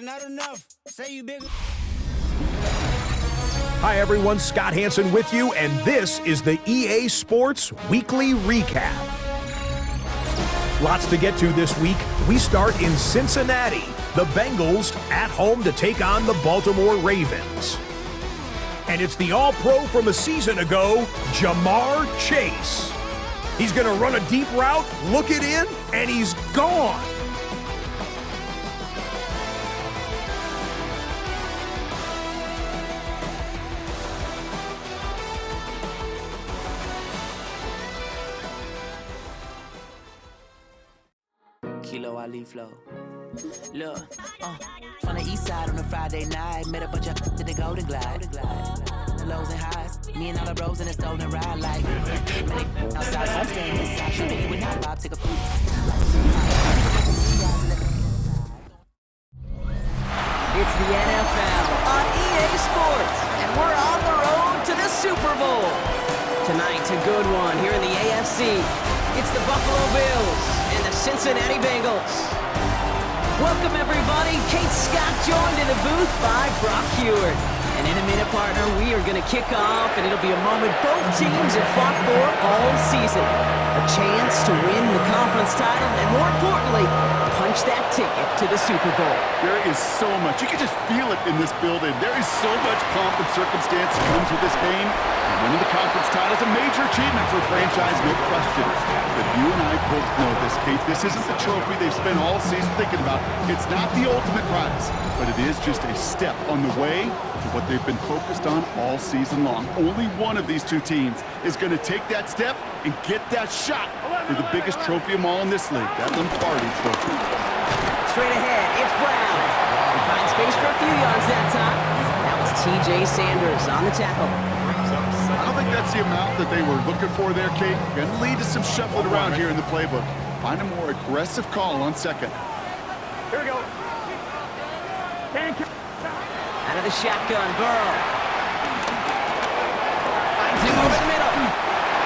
not enough. Say you big. Hi everyone, Scott Hansen with you, and this is the EA Sports Weekly Recap. Lots to get to this week. We start in Cincinnati. The Bengals at home to take on the Baltimore Ravens. And it's the All-Pro from a season ago, Jamar Chase. He's going to run a deep route, look it in, and he's gone. Kilo Ali flow. Look, from the east side on a Friday night, met a bunch of to the Golden Glide. The lows and highs, me and all the bros in a stolen ride like outside home stand inside. Shooting you with not vibe, take a peek. It's the NFL on EA Sports, and we're on the road to the Super Bowl. Tonight's a good one here in the AFC. It's the Buffalo Bills and the Cincinnati Bengals. Welcome, everybody. Kate Scott joined in the booth by Brock Heward. And in a minute, partner, we are going to kick off, and it'll be a moment both teams have fought for all season. A chance to win the conference title, and more importantly, punch that ticket to the Super Bowl. There is so much. You can just feel it in this building. There is so much pomp and circumstance that comes with this game. And winning the conference title is a major achievement for a franchise, no question. But you and I both know this, Kate. This isn't the trophy they've spent all season thinking about. It's not the ultimate prize, but it is just a step on the way to what they've been focused on all season long. Only one of these two teams is going to take that step and get that shot for the biggest trophy of them all in this league, that Lombardi Trophy. Straight ahead, it's Brown. He finds space for a few yards that time. That was T.J. Sanders on the tackle. I don't think that's the amount that they were looking for there, Kate. Going to lead to some shuffling around here in the playbook. Find a more aggressive call on second. Here we go. Out of the shotgun, Burrow. Finds him over the middle.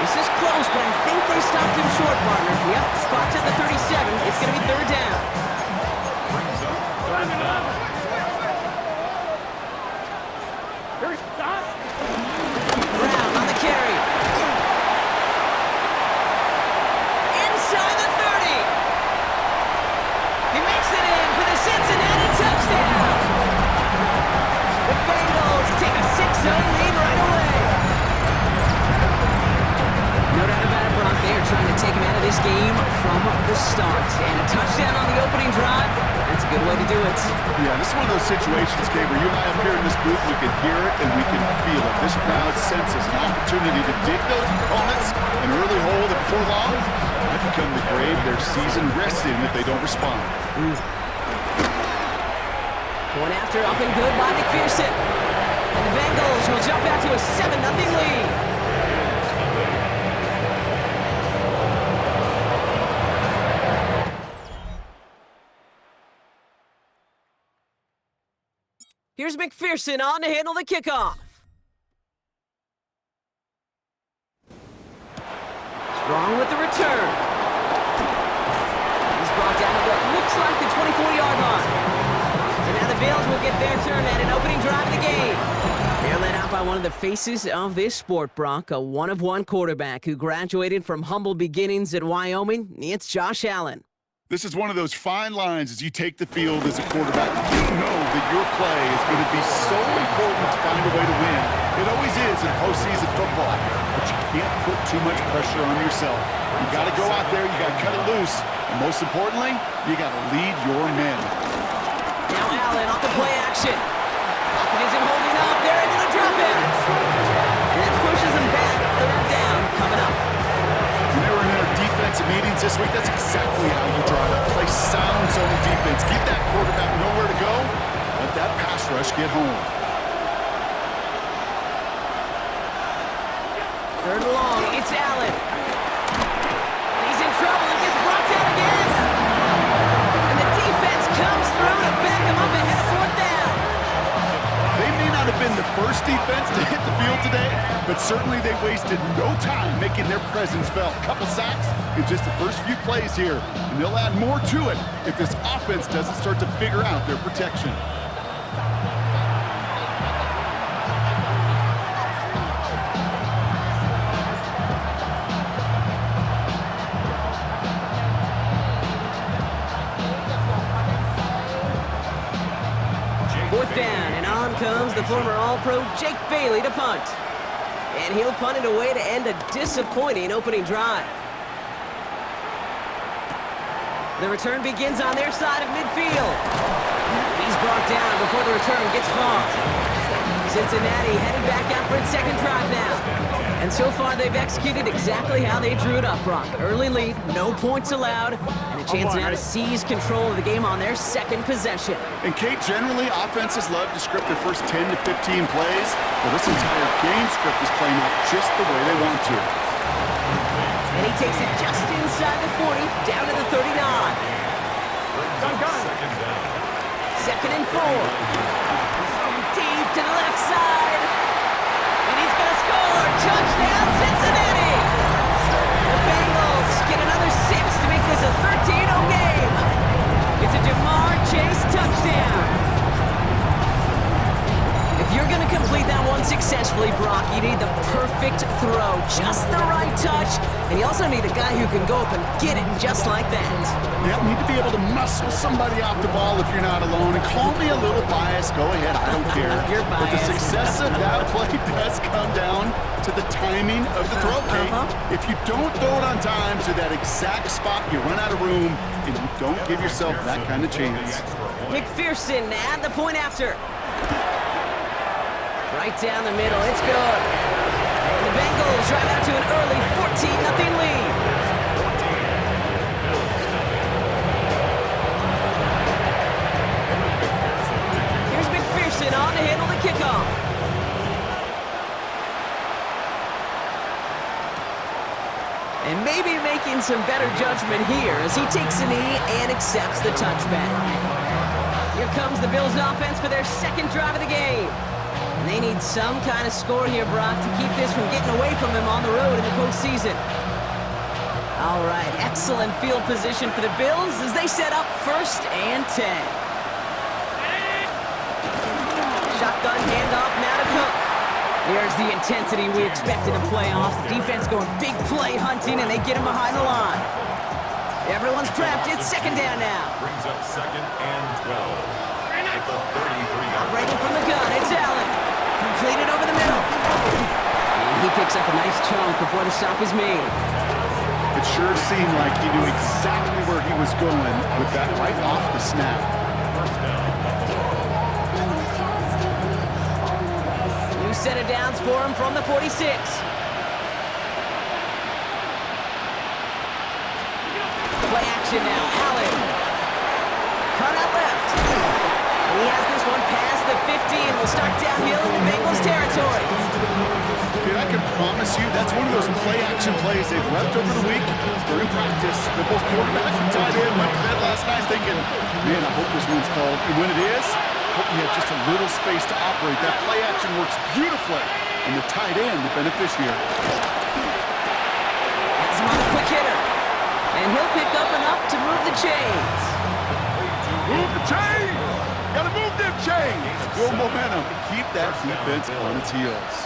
This is close, but I think they stopped him short, partner. Yep, spots at the 37. It's going to be third down. Brown on the carry. Inside the 30. He makes it in for the Cincinnati touchdown. The Bengals take a 6-0 lead right away. No doubt about it, Brock. They are trying to take him out of this game from the start. And a touchdown on the opening drive, that's a good way to do it. Yeah, this is one of those situations, Kate, where you and I up here in this booth, we can hear it and we can feel it. This crowd senses an opportunity to dig those opponents an early hole that before long might become the grave their season rests in if they don't respond. Going after, up and good by McPherson. And the Bengals will jump out to a 7-0 lead. Here's McPherson on to handle the kickoff. Strong with the return. He's brought down to what looks like the 24-yard line. So now the Bills will get their turn at an opening drive of the game. They're led out by one of the faces of this sport, Brock, a one-of-one quarterback who graduated from humble beginnings at Wyoming. It's Josh Allen. This is one of those fine lines as you take the field as a quarterback. You know that your play is going to be so important to find a way to win. It always is in postseason football, but you can't put too much pressure on yourself. You got to go out there, you got to cut it loose, and most importantly, you got to lead your men. Now Allen off the play action. Pocket isn't holding up. They're able to drop him. And that pushes him back. Third down coming up. When they were in their defensive meetings this week, that's exactly how you draw it up. Play sound zone defense. Give that quarterback nowhere to go. Let that pass rush get home. Third and long. It's Allen. And he's in trouble and gets brought down again. And the defense comes through to back him up ahead of fourth down. They may not have been the first defense to hit the field today, but certainly they wasted no time making their presence felt. A couple sacks in just the first few plays here, and they'll add more to it if this offense doesn't start to figure out their protection. Fourth down, and on comes the former All-Pro Jake Bailey to punt. And he'll punt it away to end a disappointing opening drive. The return begins on their side of midfield. He's brought down before the return gets far. Cincinnati headed back out for its second drive now. And so far, they've executed exactly how they drew it up, Brock. Early lead, no points allowed, and a chance now to seize control of the game on their second possession. And Kate, generally, offenses love to script their first 10 to 15 plays. Well, this entire game script is playing out just the way they want to. And he takes it just inside the 40, down to the 39. Second and 4. He's going deep to the left side. And he's going to score. Touchdown, Cincinnati! The Bengals get another 6 to make this a 13-0 game. It's a Jamar Chase touchdown. If you're going to complete that one successfully, Brock, you need the perfect throw, just the right touch, and you also need a guy who can go up and get it just like that. Yeah, need to be able to muscle somebody off the ball if you're not alone. And call me a little biased, go ahead, I don't care. You're but the biased. success of that play does come down to the timing of the throw, Kate. If you don't throw it on time to that exact spot, you run out of room, and you don't give yourself that kind of chance. McPherson at the point after. Right down the middle, it's good. And the Bengals drive out to an early 14-0 lead. Here's McPherson on to handle the kickoff. And maybe making some better judgment here as he takes a knee and accepts the touchback. Here comes the Bills offense for their second drive of the game. And they need some kind of score here, Brock, to keep this from getting away from them on the road in the postseason. All right, excellent field position for the Bills as they set up 1st and 10. Shotgun handoff now to Cook. There's the intensity we expect in the playoffs. The defense going big play hunting, and they get him behind the line. Everyone's prepped. It's second down now. Brings up 2nd and 12. At the 33. Operating from the gun, it's Allen. Completed over the middle. And he picks up a nice chunk before the stop is made. It sure seemed like he knew exactly where he was going with that right off the snap. New set of downs for him from the 46. Play action now, Allen. Cut out left. And he has this one past the 50 and will start downhill in the Bengals territory. Dude, I can promise you that's one of those play-action plays they've left over the week during practice. They're both quarterback and tight end went to bed last night thinking, man, I hope this one's called. And when it is, I hope you have just a little space to operate. That play-action works beautifully, and the tight end, the beneficiary. Has him on a quick hitter. And he'll pick up enough to move the chains. Move the chains! Gotta move them chains! Build momentum to keep that defense on its heels.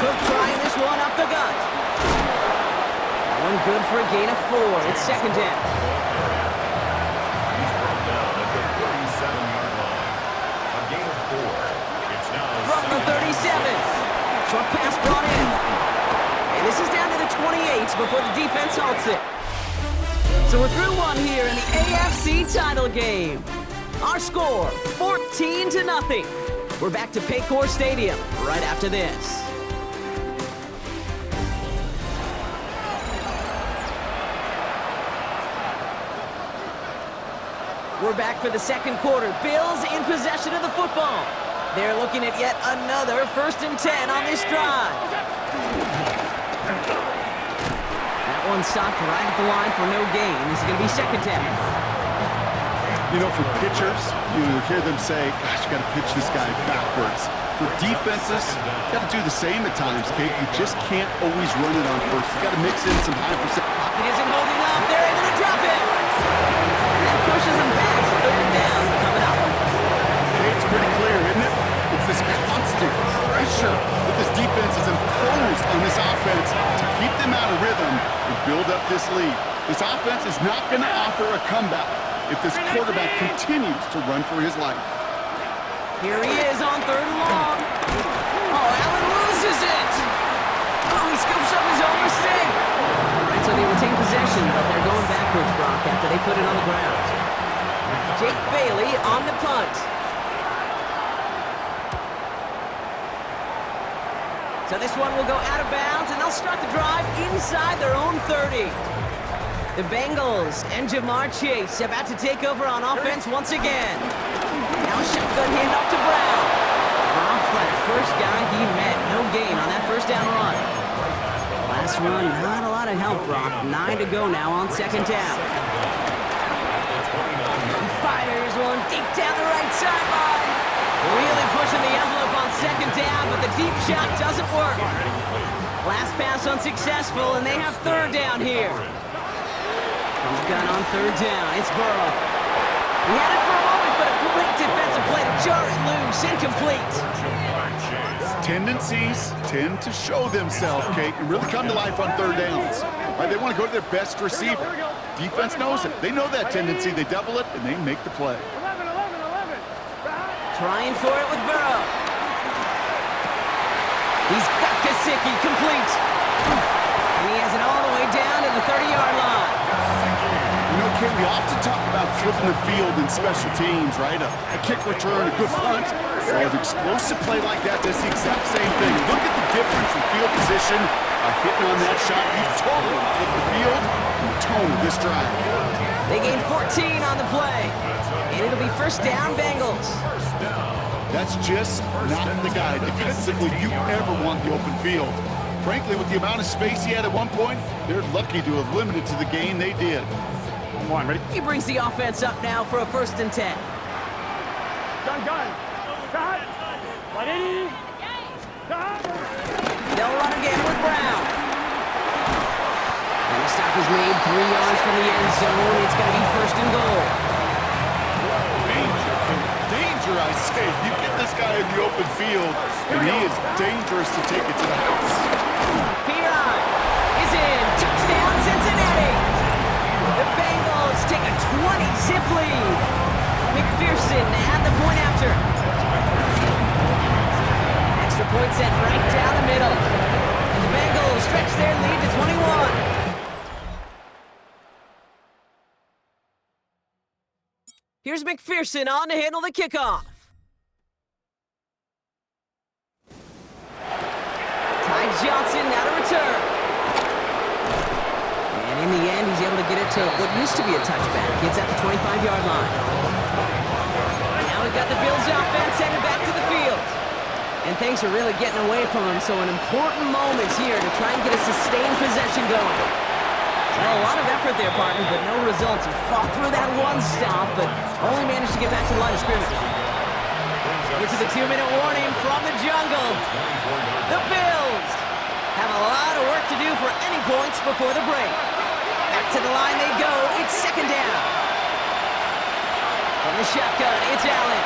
Cook trying this one up the gut. That one good for a gain of 4. It's second down. He's brought down at the 37-yard line. A gain of 4. It's now From the 37. Short pass brought in. And this is down to the 28 before the defense halts it. So we're through one here in the AFC title game. Our score, 14-0. We're back to Paycor Stadium right after this. We're back for the second quarter. Bills in possession of the football. They're looking at yet another 1st and 10 on this drive. That one stopped right at the line for no gain. This is going to be second down. You know, for pitchers, you hear them say, gosh, you got to pitch this guy backwards. For defenses, you got to do the same at times, Kate. You just can't always run it on first. You got to mix in some high percent. Pocket isn't holding up. They're able to drop it. And that pushes them back. Third down coming up. Kate, it's pretty clear, isn't it? It's this constant pressure that this defense has imposed on this offense to keep them out of rhythm and build up this lead. This offense is not going to offer a comeback if this quarterback continues to run for his life. Here he is on third and long. Oh, Allen loses it. Oh, he scoops up his own mistake. All right, so they retain possession, but they're going backwards, Brock, after they put it on the ground. Jake Bailey on the punt. So this one will go out of bounds, and they'll start the drive inside their own 30. The Bengals and Jamar Chase about to take over on offense once again. Now a shotgun handoff to Brown. Rob Flat, first guy he met. No gain on that first down run. Last run, not a lot of help, Brock. 9 to go now on second down. He fires one deep down the right sideline. Really pushing the envelope on second down, but the deep shot doesn't work. Last pass unsuccessful, and they have third down here. Comes gun on third down. It's Burrow. He had it for a moment, but a great defensive play to jar it loose. Incomplete. Tendencies tend to show themselves, Kate, and really come to life on third downs. Right? They want to go to their best receiver. Defense knows it. They know that tendency. They double it, and they make the play. Trying for it with Burrow. He's got Gesicki complete. And he has it all the way down to the 30-yard line. You know, Kate, we often talk about flipping the field in special teams, right? A kick return, a good punt. Well, an explosive play like that does the exact same thing. Look at the difference in field position. Hitting on that shot, you've totally flipped the field and the tone of this drive. They gain 14 on the play. And it'll be first down, Bengals. That's just not the guy defensively you ever want the open field. Frankly, with the amount of space he had at one point, they're lucky to have limited to the gain they did. Come on, ready? He brings the offense up now for a first and 10. Gun. Shot. Ready. Shot. They'll run again with Brown. And the stop is made 3 yards from the end zone. It's going to be first and goal. Danger, I say. You get this guy in the open field, and he is dangerous to take it to the house. Piron is in. Touchdown, Cincinnati. The Bengals take a 20-zip lead. McPherson at the point after. Extra point set right down the middle. And the Bengals stretch their lead to 21. Here's McPherson on to handle the kickoff. Ty Johnson now to return. And in the end, he's able to get it to what used to be a touchback. It's at the 25-yard line. Now we've got the Bills offense headed back to the field. And things are really getting away from him, so an important moment here to try and get a sustained possession going. Well, a lot of effort there, partner, but no results. He fought through that one stop, but only managed to get back to the line of scrimmage. Into the 2-minute warning from the jungle. The Bills have a lot of work to do for any points before the break. Back to the line they go. It's second down. From the shotgun, it's Allen.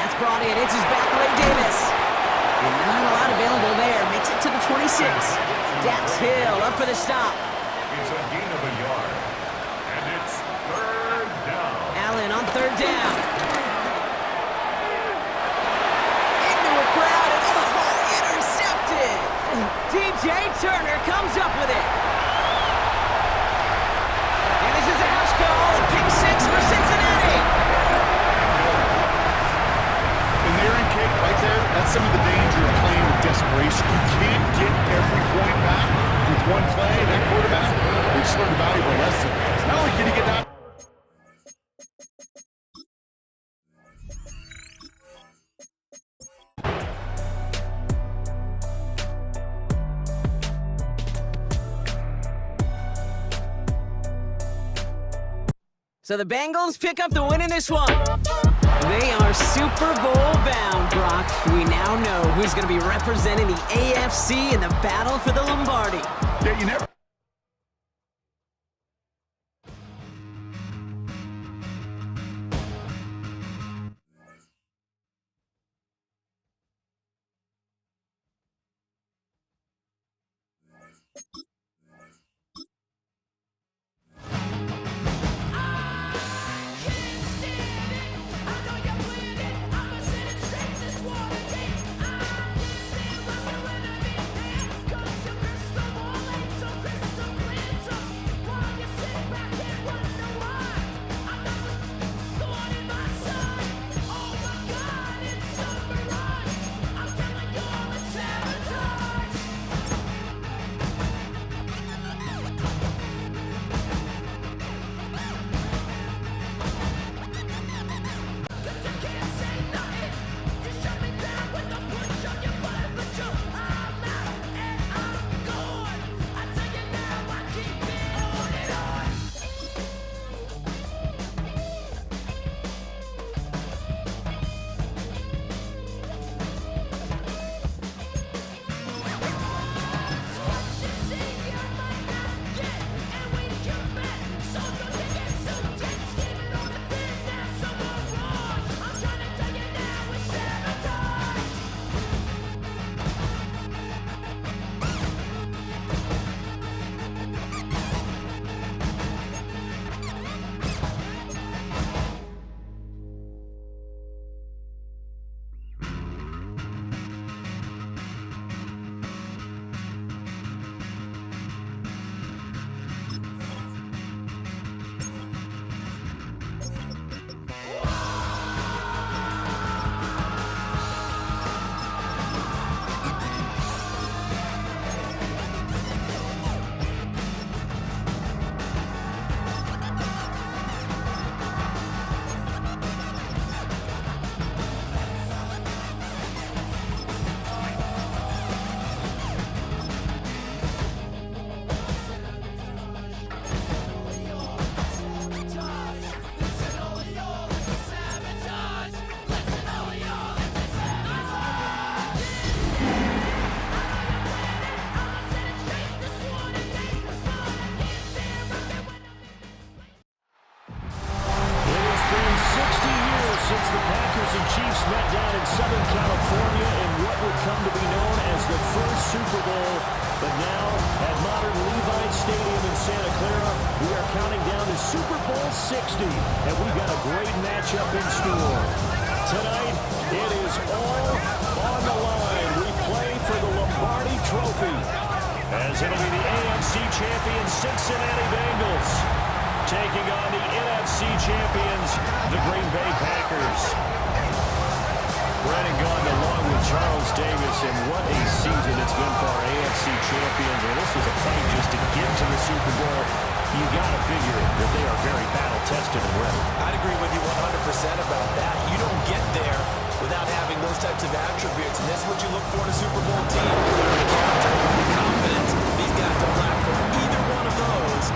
That's brought in. It's his back, Ray Davis. And not a lot available there. Makes it to the 26. Dax Hill up for the stop. It's a gain of a yard. And it's third down. Allen on third down. Into a crowd and intercepted. DJ Turner comes up with it. And this is a house call. Pick 6 for Cincinnati. And there in Kate, right there, that's some of the danger of playing with desperation. You can't get every point back with one play. That quarterback, they just learned a valuable lesson. Not only can he get that. So the Bengals pick up the win in this one. They are Super Bowl bound, Brock. We now know who's going to be representing the AFC in the battle for the Lombardi. Yeah, you never... Since the Packers and Chiefs met down in Southern California in what would come to be known as the first Super Bowl. But now, at modern Levi's Stadium in Santa Clara, we are counting down to Super Bowl 60, and we've got a great matchup in store. Tonight, it is all on the line. We play for the Lombardi Trophy, as it'll be the AFC champion Cincinnati Bengals taking on the NFC champions, the Green Bay Packers. Brandon Gaughan along with Charles Davis, and what a season it's been for our AFC champions. And this was a fight just to get to the Super Bowl. You got to figure that they are very battle-tested and ready. I'd agree with you 100% about that. You don't get there without having those types of attributes, and that's what you look for in a Super Bowl team. Character, confidence. These guys don't lack for either one of those.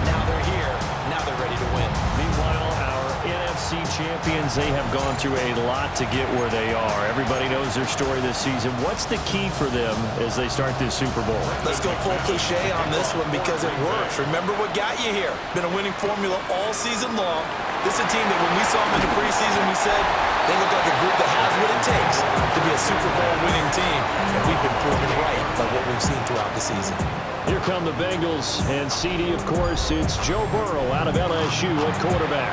Now they're here. Now they're ready to win. Meanwhile, our NFC champions, they have gone through a lot to get where they are. Everybody knows their story this season. What's the key for them as they start this Super Bowl? Let's go full cliche on this one because it works. Remember what got you here. Been a winning formula all season long. This is a team that when we saw them in the preseason, we said they look like a group that has what it takes to be a Super Bowl winning team. And we've been proven right by what we've seen throughout the season. Here come the Bengals, and CD, of course, it's Joe Burrow out of LSU at quarterback.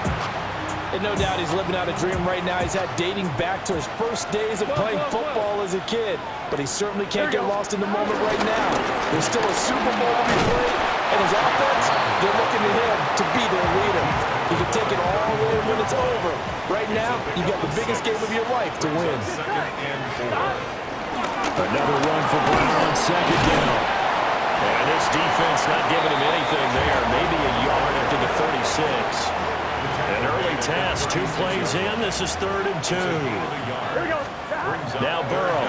And no doubt he's living out a dream right now. He's had dating back to his first days of playing football as a kid. But he certainly can't get lost in the moment right now. There's still a Super Bowl to be played, and his offense, they're looking to him to be their leader. He can take it all the way when it's over. Right now, you've got the biggest game of your life to win. Another run for Brown on second down. And this defense not giving him anything there. Maybe a yard after the 36. An early task, 2 plays in. This is 3rd and 2. Now Burrow.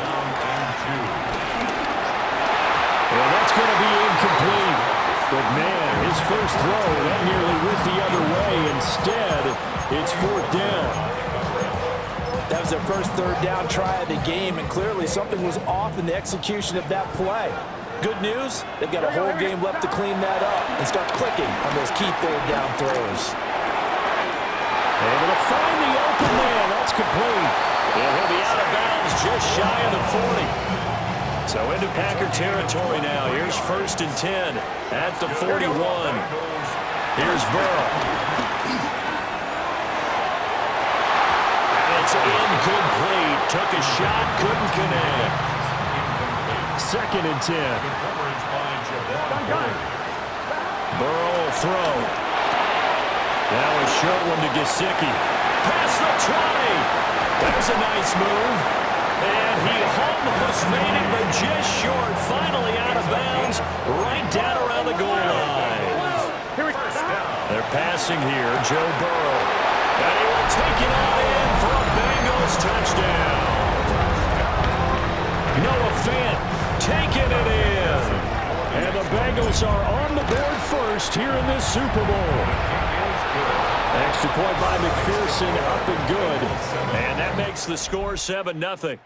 And that's going to be incomplete. But, man, his first throw, that nearly went the other way. Instead, It's 4th down. That was their first 3rd down try of the game, and clearly something was off in the execution of that play. Good news, they've got a whole game left to clean that up and start clicking on those key 3rd down throws. Able to find the open man. That's complete. And he'll be out of bounds just shy of the 40. So into Packer territory now. Here's 1st and 10 at the 41. Here's Burrow. And it's incomplete. Took a shot, couldn't connect. 2nd and 10. Burrow will throw. Now a short one to Gesicki. Past the 20. There's a nice move. And he almost made it, but just short. Finally out of bounds, right down around the goal line. They're passing here, Joe Burrow. And he will take it on in for a Bengals touchdown. Noah Fant taking it in. And the Bengals are on the board first here in this Super Bowl. Extra point by McPherson, up and good. And that makes the score 7-0.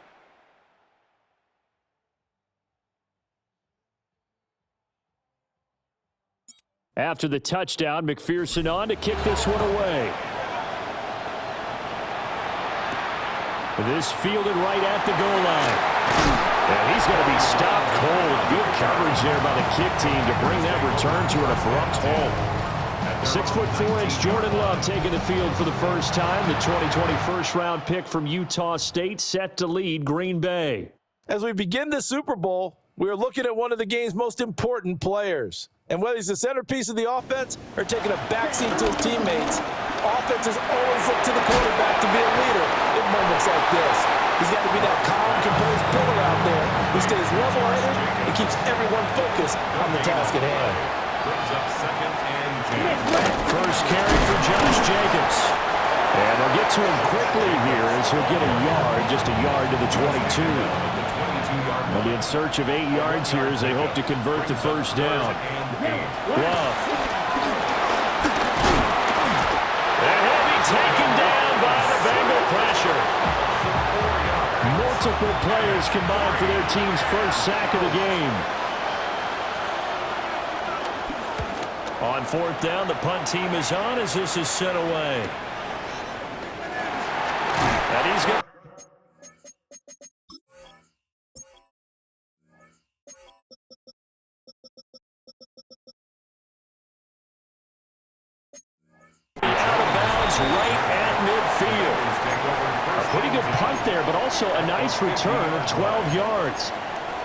After the touchdown, McPherson on to kick this one away. This fielded right at the goal line. And he's going to be stopped cold. Good coverage there by the kick team to bring that return to an abrupt halt. 6'4" Jordan Love taking the field for the first time. The 2020 first-round pick from Utah State set to lead Green Bay. As we begin the Super Bowl, we are looking at one of the game's most important players. And whether he's the centerpiece of the offense or taking a backseat to his teammates, offenses always look to the quarterback to be a leader in moments like this. He's got to be that calm, composed pillar out there who stays level-headed and keeps everyone focused on the task at hand. Brings up 2nd and 10. First carry for Josh Jacobs. And they'll get to him quickly here as he'll get a yard, just a yard to the 22. They'll be in search of 8 yards here as they hope to convert the first down. Love. And he'll be taken down by the Bengal pressure. Multiple players combined for their team's first sack of the game. On 4th down, the punt team is on as this is sent away. And he's going out of bounds right at midfield. A pretty good punt there, but also a nice return of 12 yards.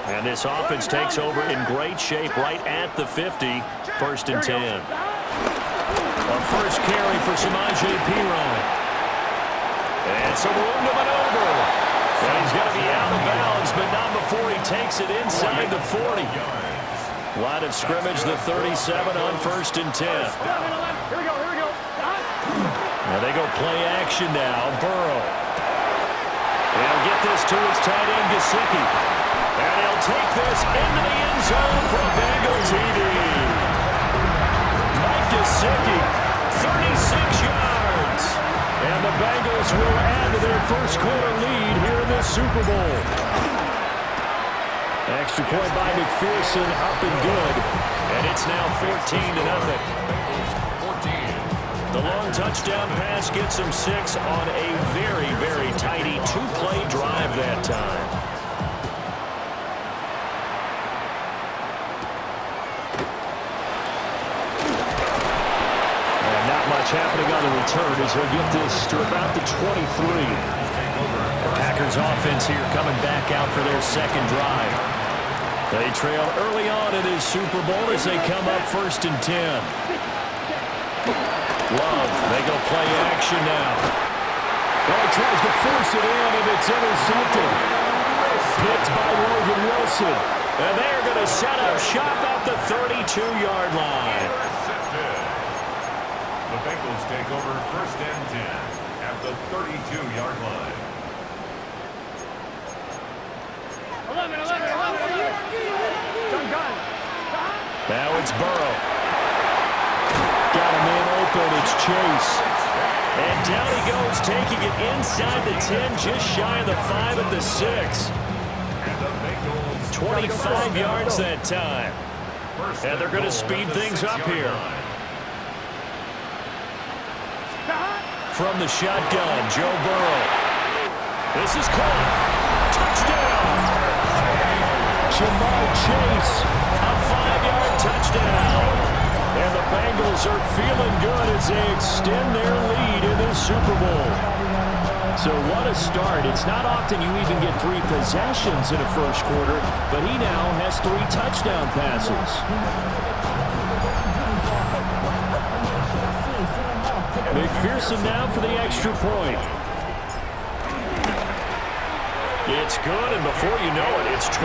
And this offense takes over in great shape right at the 50. 1st and 10. A first carry for Samaje Perine. And some room to maneuver. And he's going to be out of bounds, but not before he takes it inside the 40. Line of scrimmage, the 37 on 1st and 10. Now they go play action now. Burrow. And he'll get this to his tight end, Gesicki. And he'll take this into the end zone for a Bengal TD. Mike Gesicki, 36 yards. And the Bengals will add to their first quarter lead here in this Super Bowl. Extra point by McPherson, up and good. And it's now 14-0. The long touchdown pass gets them 6 on a very, very tidy 2-play drive that time. And not much happening on the return as he'll get this to about the 23. The Packers offense here coming back out for their second drive. They trail early on in this Super Bowl as they come up 1st and 10. Love, they go play action now. Well, he tries to force it in, and it's intercepted. Picked by Logan Wilson. And they're going to set up shop at the 32-yard line. The Bengals take over 1st and 10 at the 32-yard line. 11. Gun. Now it's Burrow. Got a man open. It's Chase. And down he goes, taking it inside the 10, just shy of the 5 at the 6. 25 yards that time. And they're going to speed things up here. From the shotgun, Joe Burrow. This is caught. Touchdown! Jamar Chase, a 5-yard touchdown. And the Bengals are feeling good as they extend their lead in this Super Bowl. So what a start. It's not often you even get 3 possessions in a first quarter, but he now has 3 touchdown passes. McPherson now for the extra point. It's good, and before you know it, it's 21-0.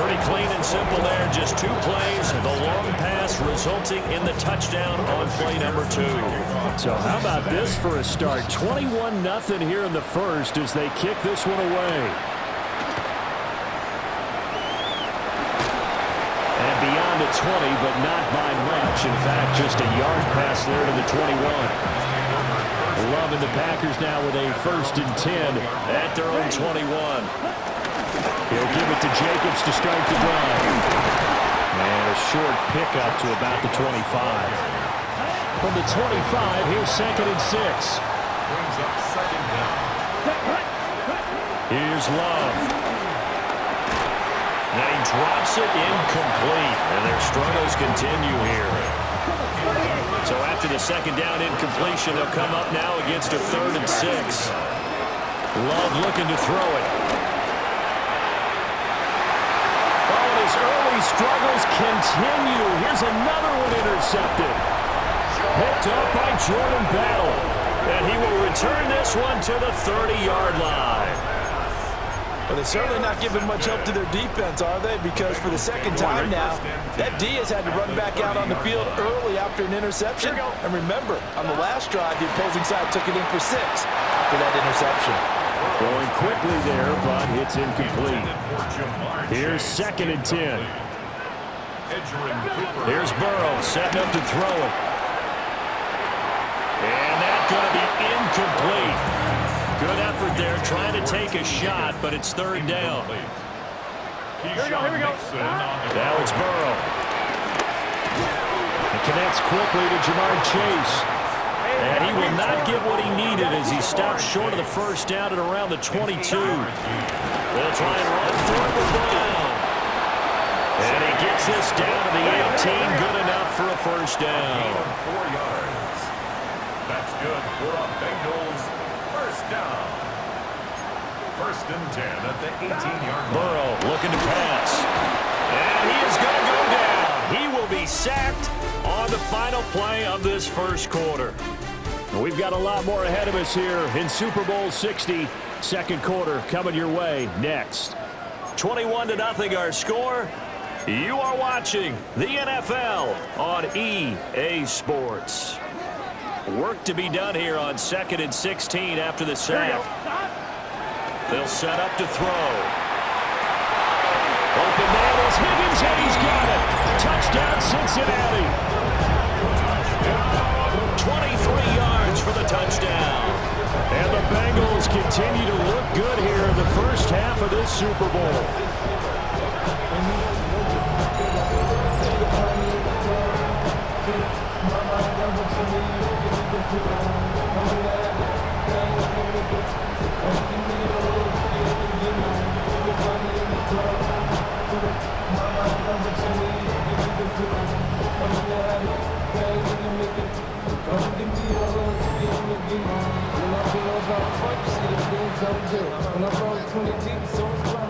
Pretty clean and simple there. Just 2 plays. The long pass resulting in the touchdown on play number 2. So how about this for a start? 21-0 here in the first as they kick this one away. And beyond the 20, but not by much. In fact, just a yard pass there to the 21. Loving the Packers now with a 1st and 10 at their own 21. He'll give it to Jacobs to start the drive. And a short pickup to about the 25. From the 25, here's 2nd and 6. Brings up 2nd down. Here's Love. And he drops it incomplete. And their struggles continue here. So after the 2nd down incompletion, they'll come up now against a 3rd and 6. Love looking to throw it. Oh, and his early struggles continue. Here's another one intercepted. Picked up by Jordan Battle. And he will return this one to the 30-yard line. Well, they're certainly not giving much help to their defense, are they? Because for the 2nd time now, that D has had to run back out on the field early after an interception. And remember, on the last drive, the opposing side took it in for 6 after that interception. Going quickly there, but it's incomplete. Here's 2nd and 10. Here's Burrow setting up to throw it. And that's going to be incomplete. Good effort there, trying to take a shot, but it's 3rd down. Here we go. Now it's Burrow. He connects quickly to Jamar Chase. And he will not get what he needed as he stops short of the 1st down at around the 22. They'll try and run through it with Brown. And he gets this down to the 18. Good enough for a 1st down. 4 yards. That's good for a Bengals 1st down. 1st and 10 at the 18-yard line. Burrow looking to pass. And he is going to go down. He will be sacked on the final play of this 1st quarter. We've got a lot more ahead of us here in Super Bowl 60. 2nd quarter coming your way next. 21-0 our score. You are watching the NFL on EA Sports. Work to be done here on 2nd and 16 after the sack. They'll set up to throw. Open man is Higgins, and he's got it. Touchdown, Cincinnati. 23 yards for the touchdown. And the Bengals continue to look good here in the 1st half of this Super Bowl.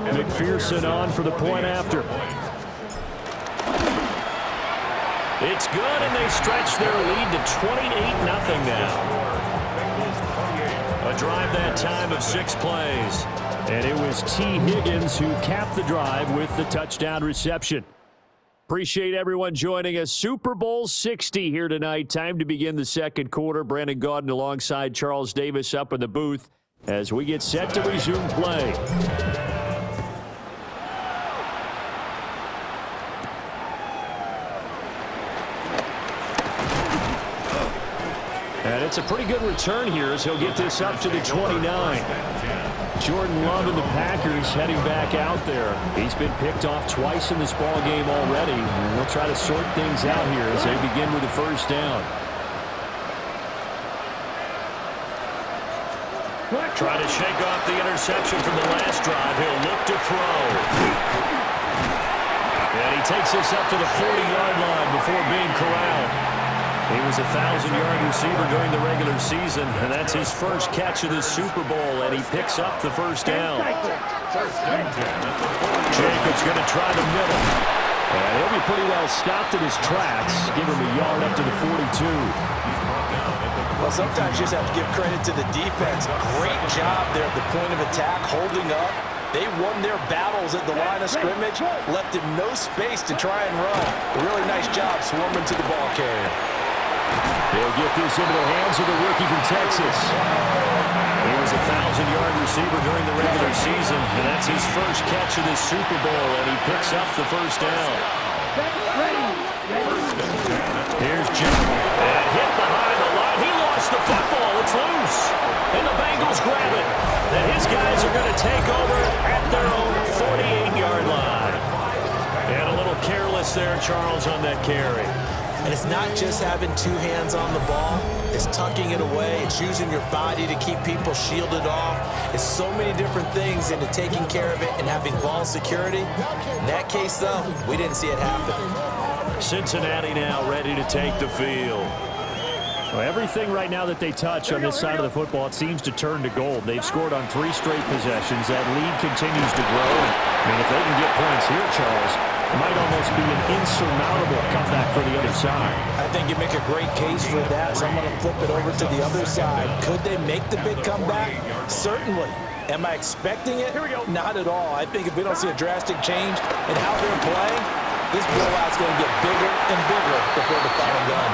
McPherson on for the point after. It's good, and they stretch their lead to 28-0 now. A drive that time of 6 plays. And it was T. Higgins who capped the drive with the touchdown reception. Appreciate everyone joining us. Super Bowl 60 here tonight. Time to begin the 2nd quarter. Brandon Gaudin alongside Charles Davis up in the booth as we get set to resume play. And it's a pretty good return here as he'll get this up to the 29. Jordan Love and the Packers heading back out there. He's been picked off twice in this ball game already. And they'll try to sort things out here as they begin with the first down. Trying to shake off the interception from the last drive. He'll look to throw. And he takes this up to the 40-yard line before being corralled. He was a 1,000-yard receiver during the regular season, and that's his first catch of the Super Bowl, and he picks up the first down. Jacobs going to try the middle. And he'll be pretty well stopped in his tracks. Give him a yard up to the 42. Well, sometimes you just have to give credit to the defense. Great job there at the point of attack, holding up. They won their battles at the line of scrimmage, left him no space to try and run. A really nice job swarming to the ball carrier. They'll get this into the hands of the rookie from Texas. He was a 1,000-yard receiver during the regular season, and that's his first catch of the Super Bowl, and he picks up the first down. Here's Jim. And hit behind the line. He lost the football. It's loose. And the Bengals grab it. And his guys are going to take over at their own 48-yard line. And a little careless there, Charles, on that carry. And it's not just having two hands on the ball. It's tucking it away. It's using your body to keep people shielded off. It's so many different things into taking care of it and having ball security. In that case, though, we didn't see it happen. Cincinnati now ready to take the field. Well, everything right now that they touch on this side of the football, it seems to turn to gold. They've scored on 3 straight possessions. That lead continues to grow. I mean, if they can get points here, Charles, it might almost be an insurmountable comeback for the other side. I think you make a great case for that, so I'm going to flip it over to the other side. Could they make the big comeback? Certainly. Am I expecting it? Not at all. I think if we don't see a drastic change in how they're playing, this blowout's going to get bigger and bigger before the final gun.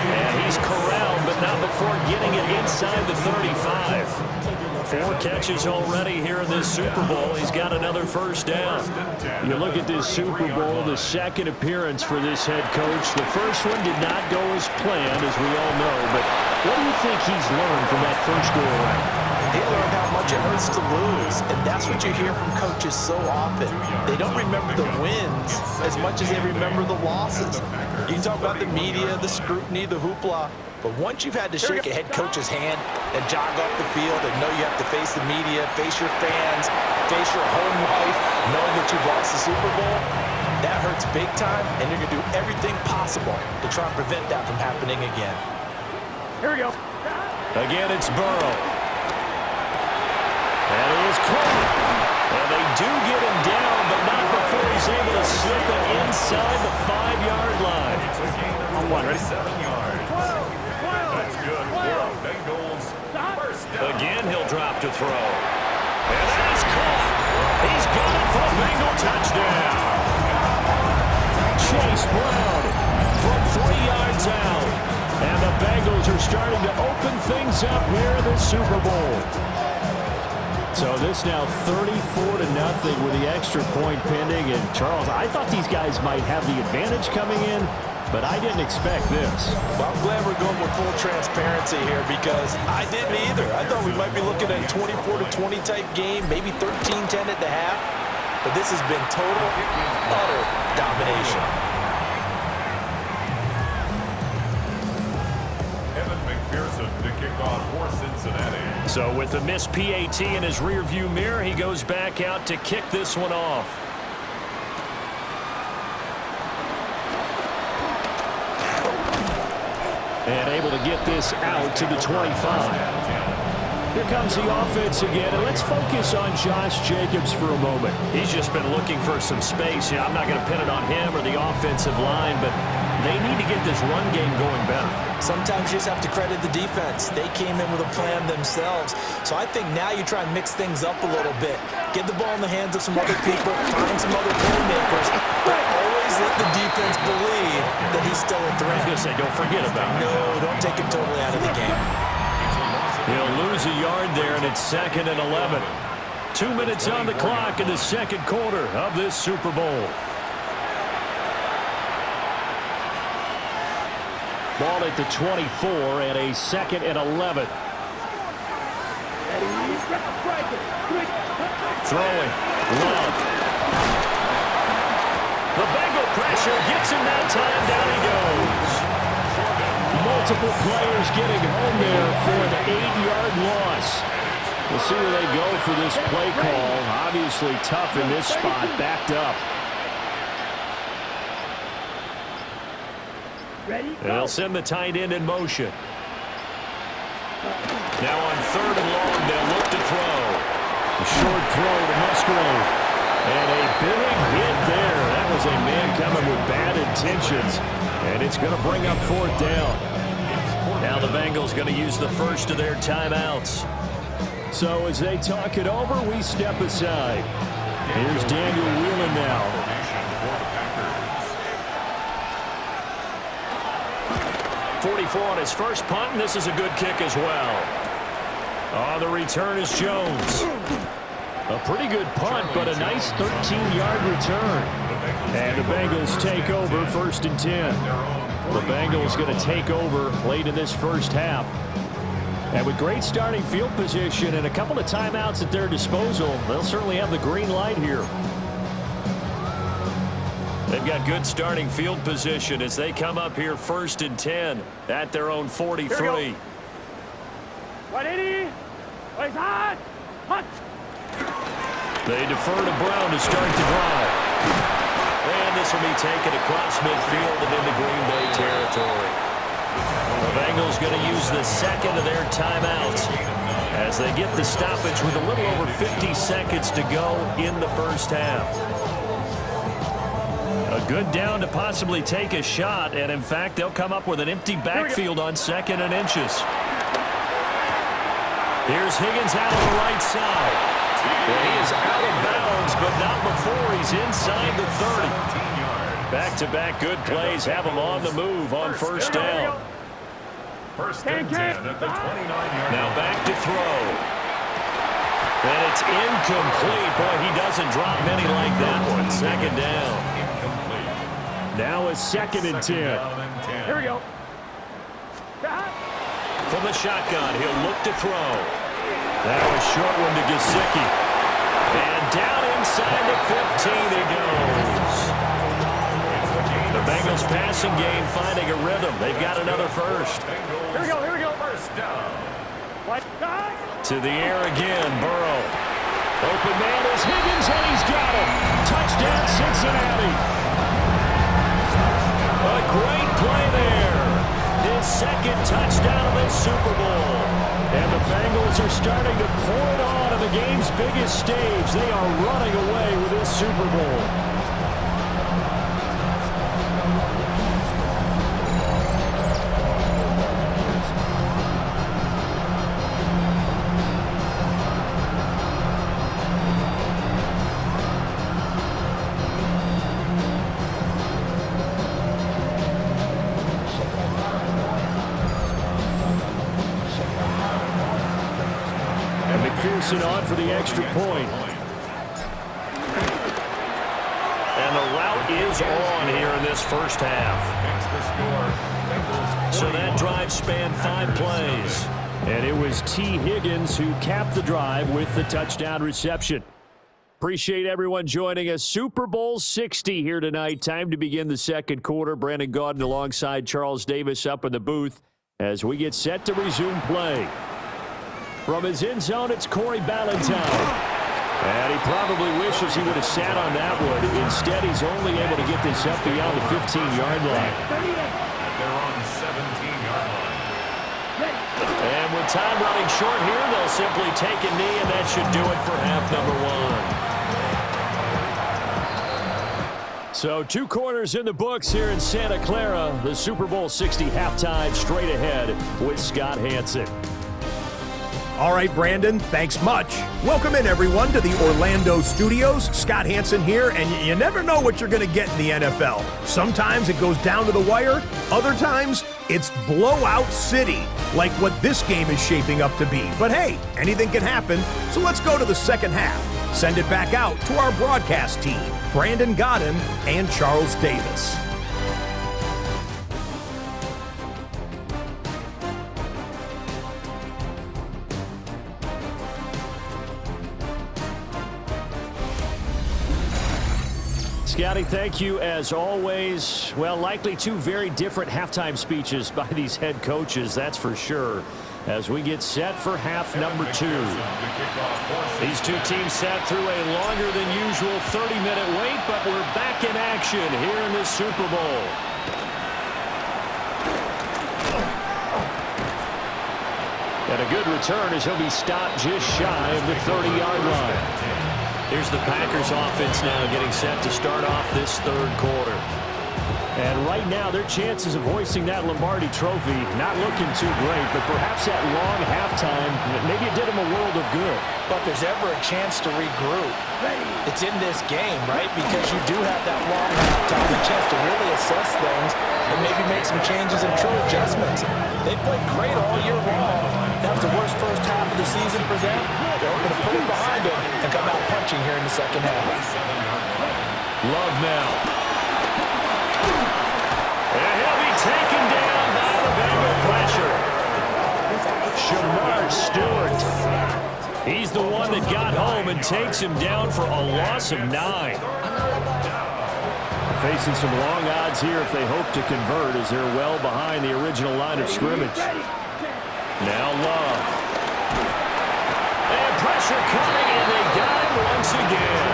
And he's corralled, but not before getting it inside the 35. 4 catches already here in this Super Bowl. He's got another first down. You look at this Super Bowl, the second appearance for this head coach. The first one did not go as planned, as we all know. But what do you think he's learned from that first go-around? He learned how much it hurts to lose, and that's what you hear from coaches so often. They don't remember the wins as much as they remember the losses. You can talk about the media, the scrutiny, the hoopla, but once you've had to shake a head coach's hand and jog off the field and know you have to face the media, face your fans, face your home life, knowing that you've lost the Super Bowl, that hurts big time, and you're going to do everything possible to try and prevent that from happening again. Here we go. Again, it's Burrow. And he is caught. And they do get him down, but not before he's able to slip it inside the 5-yard line. On 1, ready? 7 yards. That's good for Bengals. First down. Again, he'll drop to throw. And that is caught. He's got it for a Bengal touchdown. Chase Brown from 3 yards out. And the Bengals are starting to open things up here in the Super Bowl. So this now 34-0 with the extra point pending. And Charles, I thought these guys might have the advantage coming in, but I didn't expect this. Well, I'm glad we're going with full transparency here because I didn't either. I thought we might be looking at a 24-20 type game, maybe 13-10 at the half. But this has been total, utter domination. To kick off for Cincinnati. So with the missed PAT in his rearview mirror, he goes back out to kick this one off. And able to get this out to the 25. Here comes the offense again, and let's focus on Josh Jacobs for a moment. He's just been looking for some space. I'm not going to pin it on him or the offensive line, but they need to get this run game going better. Sometimes you just have to credit the defense. They came in with a plan themselves. So I think now you try and mix things up a little bit. Get the ball in the hands of some other people, find some other playmakers, but always let the defense believe that he's still a threat. I was going to say, don't forget about him. No, don't take him totally out of the game. He'll lose a yard there, and it's 2nd and 11. 2 minutes on the clock in the second quarter of this Super Bowl. Ball at the 24 and a 2nd and 11. Throwing. Love. The Bengal pressure gets him that time. Down he goes. Multiple players getting home there for an 8-yard loss. We'll see where they go for this play call. Obviously tough in this spot, backed up. They'll send the tight end in motion. Now on 3rd and long, they'll look to throw. A short throw to Musgrove. And a big hit there. That was a man coming with bad intentions. And it's going to bring up 4th down. Now the Bengals going to use the first of their timeouts. So as they talk it over, we step aside. Here's Daniel Whelan now. 44 on his first punt, and this is a good kick as well. The return is Jones. A pretty good punt, but a nice 13-yard return. And the Bengals take over 1st and 10. The Bengals going to take over late in this first half. And with great starting field position and a couple of timeouts at their disposal, they'll certainly have the green light here. They've got good starting field position as they come up here 1st and 10 at their own 43. 180. Plays hot. Hot. They defer to Brown to start the drive. And this will be taken across midfield and into Green Bay territory. The Bengals going to use the 2nd of their timeouts as they get the stoppage with a little over 50 seconds to go in the first half. A good down to possibly take a shot, and in fact, they'll come up with an empty backfield on 2nd and inches. Here's Higgins out on the right side. And he is out of bounds, but not before he's inside the 30. Back-to-back good plays have him on the move on 1st down. 1st and 10 at the 29-yard. Now back to throw. And it's incomplete. Boy, he doesn't drop many like that one. 2nd down. Now a 2nd and 10. Here we go. From the shotgun, he'll look to throw. That was a short one to Gesicki. And down inside the 15 he goes. The Bengals passing game finding a rhythm. They've got another first. Here we go, here we go. 1st down. To the air again, Burrow. Open man is Higgins, and he's got him. Touchdown, Cincinnati. A great play there. His 2nd touchdown of the Super Bowl. And the Bengals are starting to pour it on the game's biggest stage. They are running away with this Super Bowl. On for the extra point. And the route is on here in this first half. So that drive spanned 5 plays. And it was T. Higgins who capped the drive with the touchdown reception. Appreciate everyone joining us. Super Bowl 60 here tonight. Time to begin the 2nd quarter. Brandon Gaudin alongside Charles Davis up in the booth as we get set to resume play. From his end zone, it's Corey Ballantyne. And he probably wishes he would have sat on that one. Instead, he's only able to get this up beyond the 15-yard line. They're on the 17-yard line. And with time running short here, they'll simply take a knee, and that should do it for half number 1. So 2 quarters in the books here in Santa Clara. The Super Bowl 60 halftime straight ahead with Scott Hanson. All right, Brandon, thanks much. Welcome in, everyone, to the Orlando studios. Scott Hanson here, and you never know what you're going to get in the NFL. Sometimes it goes down to the wire. Other times, it's blowout city, like what this game is shaping up to be. But hey, anything can happen, so let's go to the second half. Send it back out to our broadcast team, Brandon Gaudin and Charles Davis. Scotty, thank you as always. Well, likely two very different halftime speeches by these head coaches, that's for sure, as we get set for half number 2. These two teams sat through a longer than usual 30-minute wait, but we're back in action here in the Super Bowl. And a good return as he'll be stopped just shy of the 30-yard line. Here's the Packers offense now getting set to start off this third quarter. And right now, their chances of hoisting that Lombardi trophy not looking too great, but perhaps that long halftime, maybe it did them a world of good. But there's ever a chance to regroup. It's in this game, right? Because you do have that long halftime, a chance to really assess things and maybe make some changes and true adjustments. They played great all year long. That was the worst first half of the season for them. They're going to put it behind them and come out punching here in the second half. Love now. And he'll be taken down by the Bengal pressure. Shamar Stewart. He's the one that got home and takes him down for a loss of 9. Facing some long odds here if they hope to convert as they're well behind the original line of scrimmage. Now Love. And pressure coming, and they got him once again.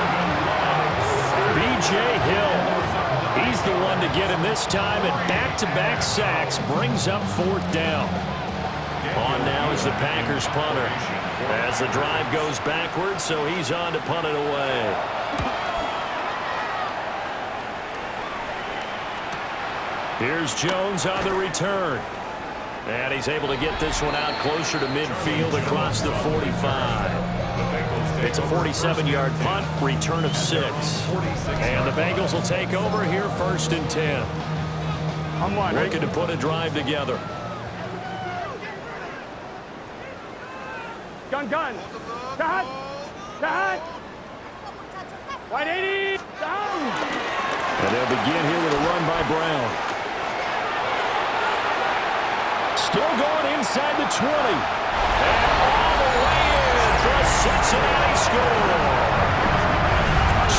B.J. Hill. He's the one to get him this time, and back-to-back sacks brings up 4th down. On now is the Packers punter. As the drive goes backwards, so he's on to punt it away. Here's Jones on the return. And he's able to get this one out closer to midfield across the 45. It's a 47-yard punt, return of 6. And the Bengals will take over here 1st and 10. Looking to put a drive together. Gun. Cut. White 80. Down. And they'll begin here with a run by Brown. Still going inside the 20. And all the way in for a Cincinnati score.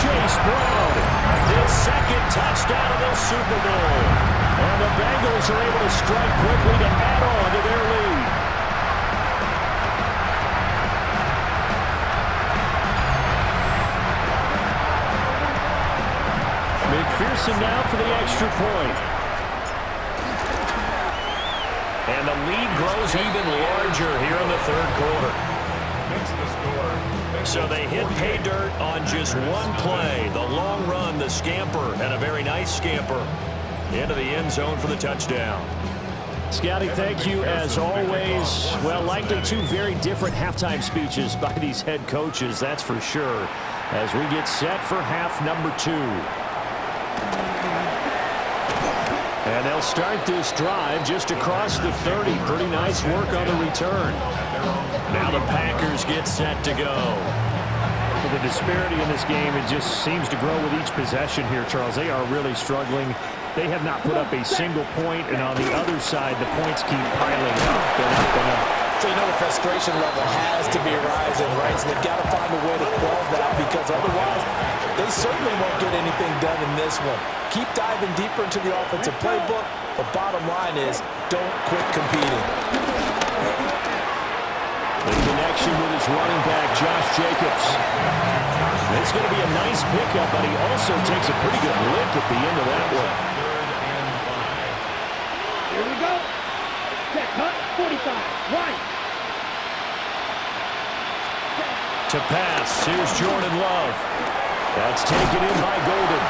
Chase Brown, his 2nd touchdown of the Super Bowl. And the Bengals are able to strike quickly to add on to their lead. McPherson now for the extra point. And the lead grows even larger here in the third quarter. So they hit pay dirt on just one play. The long run, the scamper, and a very nice scamper into the end zone for the touchdown. Scotty, thank you as always. Well, likely two very different halftime speeches by these head coaches, that's for sure, as we get set for half number 2. And they'll start this drive just across the 30. Pretty nice work on the return. Now the Packers get set to go. Well, the disparity in this game, it just seems to grow with each possession here, Charles. They are really struggling. They have not put up a single point, and on the other side, the points keep piling up and up and up. So you know the frustration level has to be rising, right? So they've got to find a way to quell that, because otherwise they certainly won't get anything done in this one. Keep diving deeper into the offensive playbook. The bottom line is don't quit competing. The connection with his running back, Josh Jacobs. It's going to be a nice pickup, but he also takes a pretty good lick at the end of that one. Here we go. Check, cut, 45, right. To pass, here's Jordan Love. That's taken in by Golden.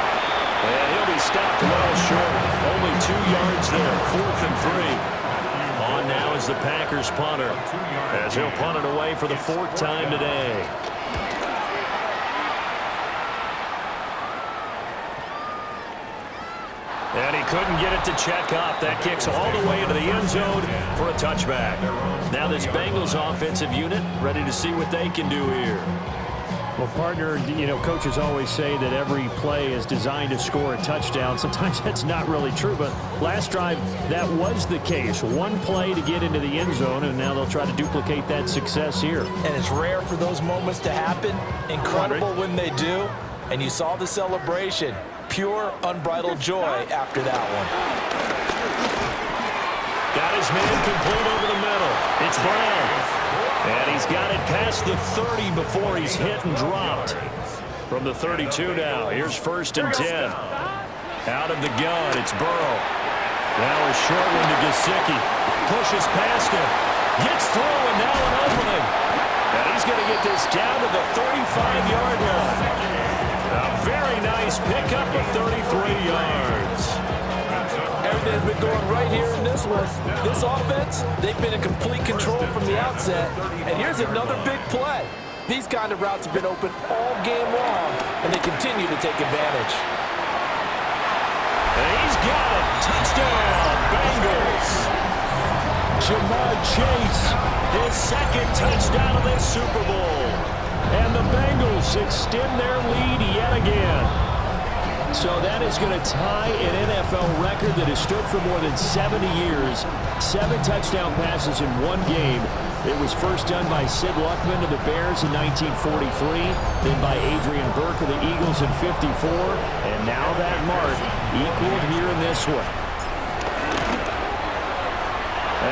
And he'll be stopped well short. Only 2 yards there, 4th and 3. On now is the Packers punter, as he'll punt it away for the 4th time today. And he couldn't get it to check up. That kicks all the way into the end zone for a touchback. Now this Bengals offensive unit ready to see what they can do here. Well, partner, you know, coaches always say that every play is designed to score a touchdown. Sometimes that's not really true, but last drive, that was the case. One play to get into the end zone, and now they'll try to duplicate that success here. And it's rare for those moments to happen. Incredible when they do. And you saw the celebration. pure, unbridled joy after that one. Got his man complete over the middle. It's Brown. And he's got it past the 30 before he's hit and dropped. From the 32 now, here's 1st and 10. Out of the gun, it's Burrow. Now a short one to Gesicki. Pushes past him. Gets through, and now an opening. And he's going to get this down to the 35-yard line. A very nice pickup of 33 yards. Everything's been going right here in this one. This offense, they've been in complete control from the outset. And here's another big play. These kind of routes have been open all game long, and they continue to take advantage. And he's got it. Touchdown, Bengals. Jamar Chase, his 2nd touchdown of this Super Bowl. And the Bengals extend their lead yet again. So that is going to tie an NFL record that has stood for more than 70 years. 7 touchdown passes in one game. It was first done by Sid Luckman of the Bears in 1943, then by Adrian Burke of the Eagles in 54, and now that mark equaled here in this one.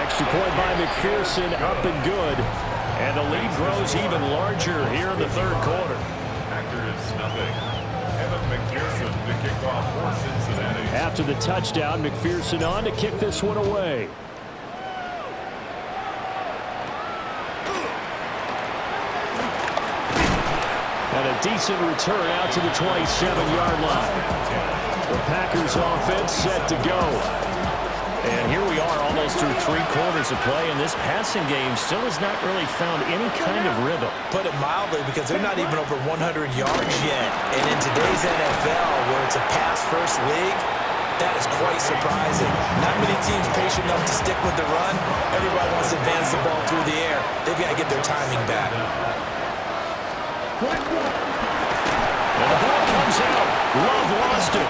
Extra point by McPherson, up and good. And the lead grows even larger here in the 3rd quarter. Factor is nothing. Evan McPherson to kick off for Cincinnati. After the touchdown, McPherson on to kick this one away. And a decent return out to the 27-yard line. The Packers offense set to go. And here we are almost through 3 quarters of play, and this passing game still has not really found any kind of rhythm. Put it mildly, because they're not even over 100 yards yet. And in today's NFL, where it's a pass-first league, that is quite surprising. Not many teams patient enough to stick with the run. Everybody wants to advance the ball through the air. They've got to get their timing back. And the ball comes out. Love lost it.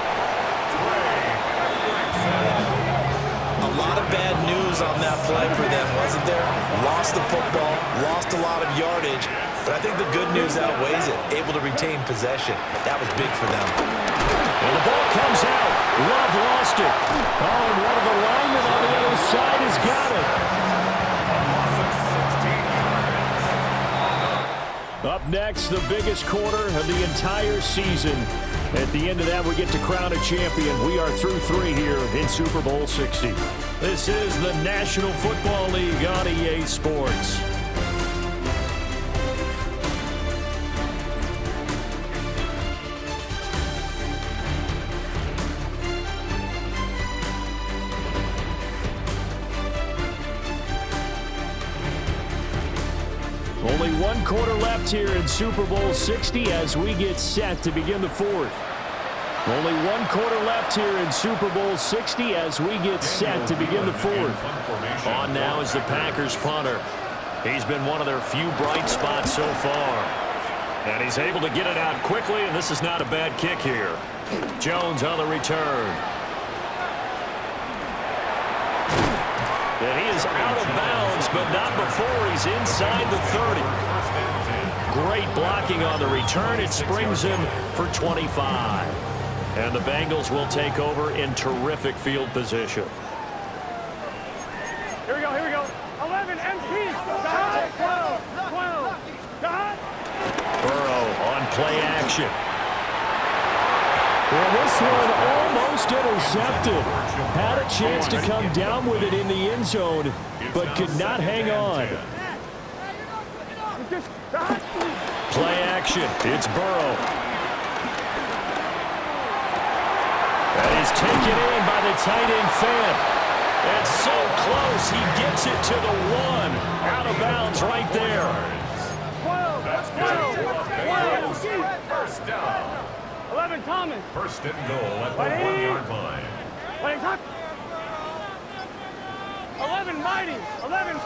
A lot of bad news on that play for them, wasn't there? Lost the football, lost a lot of yardage, but I think the good news outweighs it. Able to retain possession. That was big for them. And the ball comes out. Love lost it. Oh, and one of the linemen on the other side has got it. Up next, the biggest quarter of the entire season. At the end of that, we get to crown a champion. We are through 3 here in Super Bowl 60. This is the National Football League on EA Sports. Only 1 quarter left here in Super Bowl 60 as we get set to begin the 4th. Only 1 quarter left here in Super Bowl 60 as we get set to begin the 4th. On now is the Packers punter. He's been one of their few bright spots so far. And he's able to get it out quickly, and this is not a bad kick here. Jones on the return. And he is out of bounds, but not before he's inside the 30. Great blocking on the return. It springs him for 25. And the Bengals will take over in terrific field position. Here we go, here we go. 11 MPs. 12. Burrow on play action. Well, this one almost intercepted. Had a chance to come down with it in the end zone, but could not hang on. Play action. It's Burrow. And he's taken in by the tight end Fant. And so close, he gets it to the 1. Out of bounds right there. First down. 11 Thomas. First and goal at the 1-yard line. 11 Mighty. 11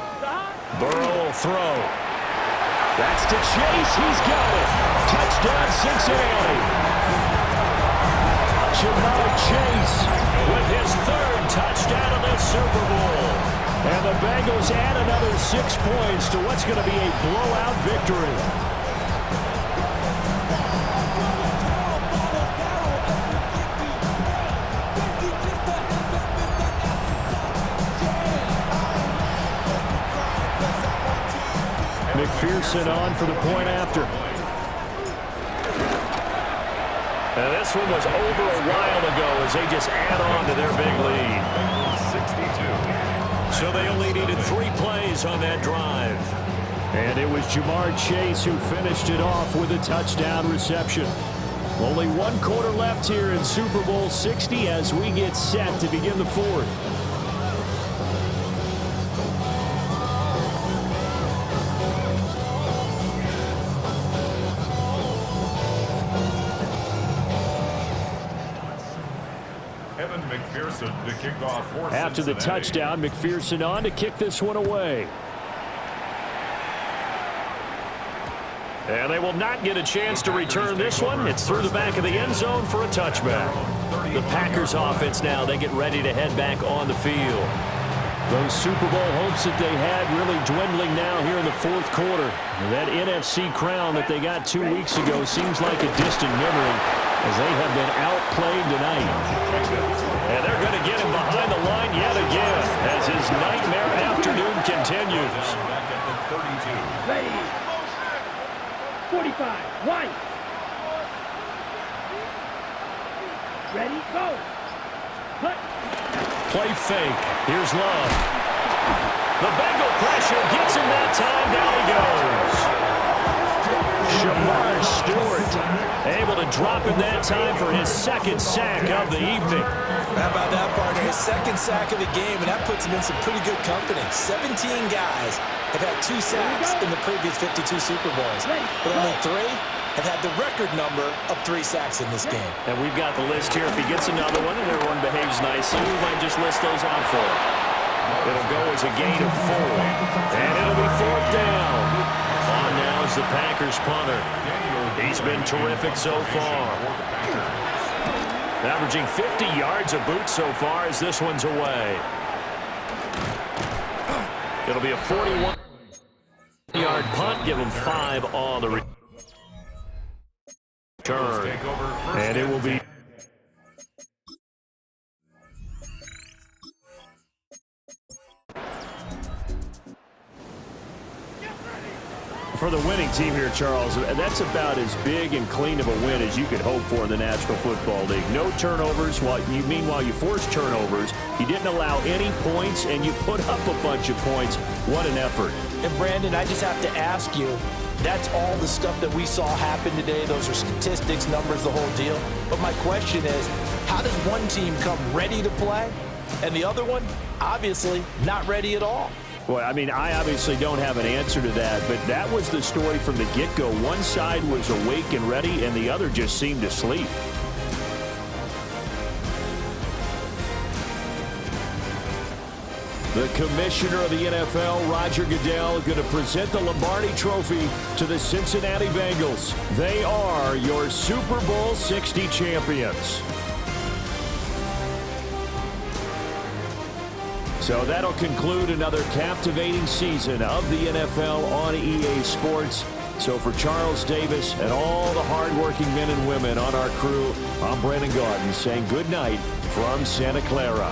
Burrow will throw. That's to Chase. He's got it. Touchdown, Cincinnati. Jamar Chase with his 3rd touchdown of this Super Bowl. And the Bengals add another 6 points to what's going to be a blowout victory. McPherson on for the point after. And this one was over a while ago as they just add on to their big lead. 62. So they only needed 3 plays on that drive. And it was Jamar Chase who finished it off with a touchdown reception. Only 1 quarter left here in Super Bowl 60 as we get set to begin the 4th. McPherson to kick off for After the touchdown, McPherson on to kick this one away. And they will not get a chance to return this one. It's through the back of the end zone for a touchback. The Packers offense now, they get ready to head back on the field. Those Super Bowl hopes that they had really dwindling now here in the 4th quarter. And that NFC crown that they got 2 weeks ago seems like a distant memory as they have been outplayed tonight. And they're going to get him behind the line yet again as his nightmare afternoon continues. Ready. 45. White. Ready, go. Cut. Play fake. Here's Love. The Bengal pressure gets him that time. Down he goes. Shamar Stewart able to drop him that time for his 2nd sack of the evening. How about that, partner? His 2nd sack of the game, and that puts him in some pretty good company. 17 guys have had 2 sacks in the previous 52 Super Bowls, but only 3 have had the record number of 3 sacks in this game. And we've got the list here. If he gets another one and everyone behaves nicely, we might just list those on for him. It'll go as a gain of 4. And it'll be 4th down. On now is the Packers punter. He's been terrific so far. Averaging 50 yards a boot so far as this one's away. It'll be a 41-yard punt. Give him 5 on the return. And it will be for the winning team here, Charles. That's about as big and clean of a win as you could hope for in the National Football League. No turnovers. Meanwhile, you forced turnovers. You didn't allow any points, and you put up a bunch of points. What an effort. And, Brandon, I just have to ask you, that's all the stuff that we saw happen today. Those are statistics, numbers, the whole deal. But my question is, how does one team come ready to play, and the other one, obviously, not ready at all? Well, I mean, I obviously don't have an answer to that, but that was the story from the get-go. One side was awake and ready, and the other just seemed to sleep. The commissioner of the NFL, Roger Goodell, going to present the Lombardi Trophy to the Cincinnati Bengals. They are your Super Bowl 60 champions. So that'll conclude another captivating season of the NFL on EA Sports. So for Charles Davis and all the hardworking men and women on our crew, I'm Brandon Gaudin saying good night from Santa Clara.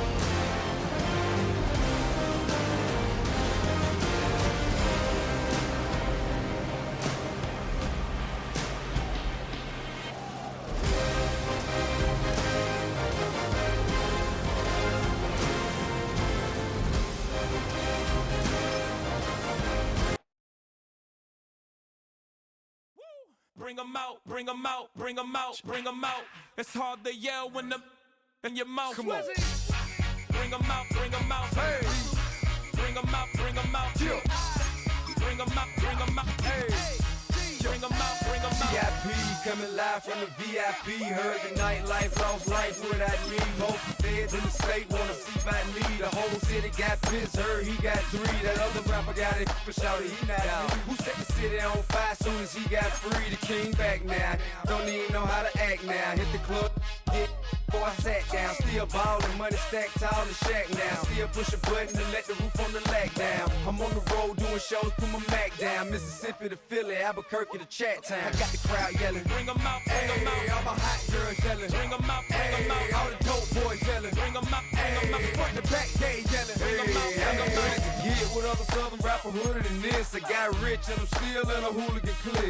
Bring 'em out, bring 'em out, bring 'em out, bring 'em out. It's hard to yell when them in your mouth. Come on. Bring 'em out, bring 'em out. Hey. Bring 'em out, bring 'em out. Yeah. Bring 'em out, bring 'em out. Hey. Bring 'em out, bring 'em out. VIP coming live from the VIP. Heard the nightlife, lost life without me. Most feds in the state wanna see by me. The whole city got pissed, heard he got 3. That other rapper got it for shouty, he not me. Who set the city on fire soon as he got free? The king back now, don't even know how to act now. Hit the club, hit before I sat down. Still ballin', money stacked tall in the shack now. Still push a button to let the roof on the lag down. I'm on the road doing shows, put my Mac down. Mississippi to Philly, Albuquerque to Chat Town. I got the crowd yelling, Bring 'em out, bring 'em out. All my hot girls yelling, Bring 'em out, bring 'em out. all the dope boys yelling, Bring 'em out, bring 'em out. front to back gay yelling, Bring 'em out, bring 'em out. Get with other southern rapper hooded than this. I got rich and I'm still in a hooligan clique.